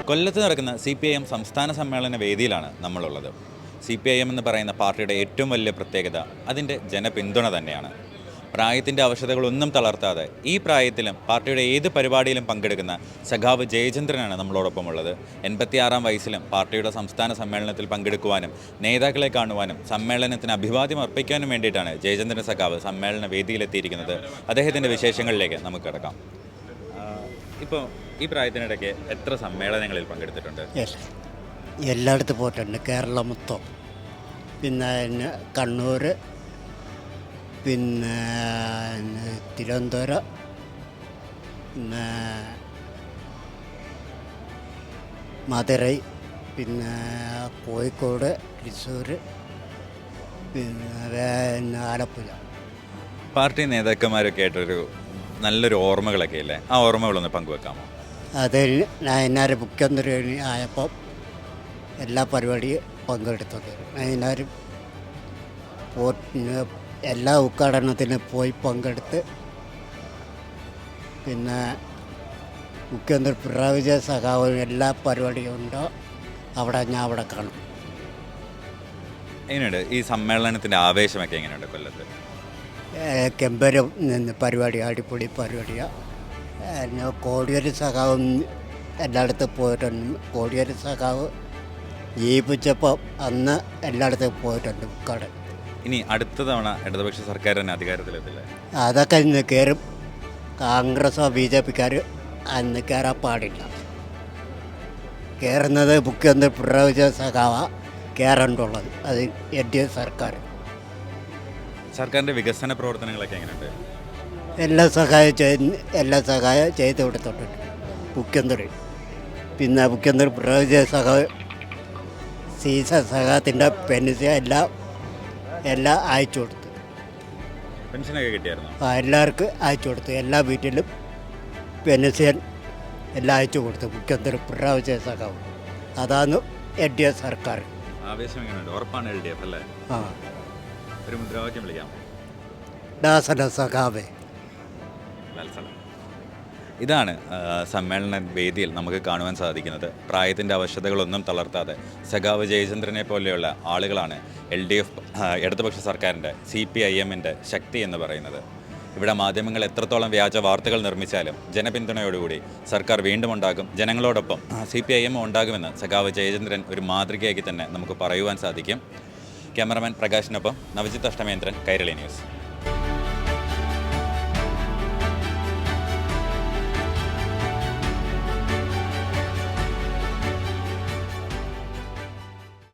കൊല്ലത്ത് നടക്കുന്ന CPIM സംസ്ഥാന സമ്മേളന വേദിയിലാണ് നമ്മളുള്ളത്. CPIM എന്ന് പറയുന്ന പാർട്ടിയുടെ ഏറ്റവും വലിയ പ്രത്യേകത അതിൻ്റെ ജനപിന്തുണ തന്നെയാണ്. പ്രായത്തിൻ്റെ അവശതകളൊന്നും തളർത്താതെ ഈ പ്രായത്തിലും പാർട്ടിയുടെ ഏത് പരിപാടിയിലും പങ്കെടുക്കുന്ന സഖാവ് ജയചന്ദ്രനാണ് നമ്മളോടൊപ്പമുള്ളത്. 86-ാം വയസ്സിലും പാർട്ടിയുടെ സംസ്ഥാന സമ്മേളനത്തിൽ പങ്കെടുക്കുവാനും നേതാക്കളെ കാണുവാനും സമ്മേളനത്തിന് അഭിവാദ്യം അർപ്പിക്കാനും വേണ്ടിയിട്ടാണ് ജയചന്ദ്രൻ സഖാവ് സമ്മേളന വേദിയിലെത്തിയിരിക്കുന്നത്. അദ്ദേഹത്തിൻ്റെ വിശേഷങ്ങളിലേക്ക് നമുക്ക് കിടക്കാം. ഇപ്പോൾ ഈ പ്രായത്തിനിടയ്ക്ക് എത്ര സമ്മേളനങ്ങളിൽ പങ്കെടുത്തിട്ടുണ്ട്? എല്ലായിടത്തും പോയിട്ടുണ്ട്, കേരളം മൊത്തം. പിന്നെ കണ്ണൂർ, പിന്നെ തിരുവനന്തപുരം, പിന്നെ മധുരൈ, പിന്നെ കോഴിക്കോട്, തൃശ്ശൂർ, പിന്നെ ആലപ്പുഴ. പാർട്ടി നേതാക്കന്മാരൊക്കെ ആയിട്ടൊരു നല്ലൊരു ഓർമ്മകളൊക്കെ ഇല്ലേ? ആ ഓർമ്മകളൊന്ന് പങ്കുവെക്കാമോ? അത് നയനാർ മുഖ്യമന്ത്രി ആയപ്പം എല്ലാ പരിപാടിയും പങ്കെടുത്തത്. നയനാരും എല്ലാ ഉദ്ഘാടനത്തിനും പോയി പങ്കെടുത്ത്, പിന്നെ മുഖ്യമന്ത്രി പിണറായി വിജയൻ സഖാവ് എല്ലാ പരിപാടിയും ഉണ്ടോ അവിടെ കാണും. എങ്ങനെയുണ്ട് ഈ സമ്മേളനത്തിൻ്റെ ആവേശമൊക്കെ? എങ്ങനെയുണ്ട് കൊല്ലത്ത്? കെമ്പരം പരിപാടി, അടിപൊളി പരിപാടിയാണ്. കോടിയേരി സഖാവും എല്ലായിടത്തും പോയിട്ടുണ്ട്. കോടിയേരി സഖാവ് ജീവിച്ചപ്പോൾ അന്ന് എല്ലായിടത്തും പോയിട്ടുണ്ട് ഉദ്ഘാടനം. ഇനി അടുത്ത തവണ ഇടതുപക്ഷ സർക്കാർ തന്നെ അധികാരത്തിലെത്തില്ലേ? അതൊക്കെ ഇന്ന് കയറും. കോൺഗ്രസോ BJPക്കാർ അന്ന് കയറാൻ പാടില്ല. കയറുന്നത് മുഖ്യമന്ത്രി പിണറായി വിജയൻ സഖാവാണ് കയറേണ്ടുള്ളത്. അത് NDA സർക്കാർ. സർക്കാരിൻ്റെ വികസന പ്രവർത്തനങ്ങളൊക്കെ എങ്ങനെയുണ്ട്? എല്ലാ സഹായം ചെയ്ത് കൊടുത്തിട്ടുണ്ട് മുഖ്യമന്ത്രി. പിന്നെ മുഖ്യമന്ത്രി പിണറായി വിജയൻ സഖാവ് സീസൺ സഖാത്തിൻ്റെ പെൻഷൻ എല്ലാം അയച്ചു കൊടുത്തു. പെൻഷനൊക്കെ കിട്ടിയായിരുന്നു? എല്ലാവർക്കും അയച്ചു കൊടുത്തു. എല്ലാ വീട്ടിലും പെൻഷൻ എല്ലാം അയച്ചു കൊടുത്തു മുഖ്യമന്ത്രി പിണറായി വിജയൻ സഖാവ്. അതാണ് NDA സർക്കാർ. ആവേശം എങ്ങനെയുണ്ട്? ഉറപ്പാണ് LDF അല്ലേ? ആ, ഒരു മുദ്രാവാക്യം വിളിക്കാം. ദാസന സഖാവേ. ഇതാണ് സമ്മേളന വേദിയിൽ നമുക്ക് കാണുവാൻ സാധിക്കുന്നത്. പ്രായത്തിൻ്റെ അവശതകളൊന്നും തളർത്താതെ സഖാവ് ജയചന്ദ്രനെ പോലെയുള്ള ആളുകളാണ് LDF ഇടതുപക്ഷ സർക്കാരിൻ്റെ CPIMൻ്റെ ശക്തി എന്ന് പറയുന്നത്. ഇവിടെ മാധ്യമങ്ങൾ എത്രത്തോളം വ്യാജ വാർത്തകൾ നിർമ്മിച്ചാലും ജനപിന്തുണയോടുകൂടി സർക്കാർ വീണ്ടും ഉണ്ടാകും. ജനങ്ങളോടൊപ്പം CPIM ഉണ്ടാകുമെന്ന് സഖാവ് ജയചന്ദ്രൻ ഒരു മാതൃകയാക്കി തന്നെ നമുക്ക് പറയുവാൻ സാധിക്കും. ക്യാമറമാൻ പ്രകാശിനൊപ്പം നവജിത്ത് അഷ്ടമേന്ദ്രൻ, കൈരളി ന്യൂസ്.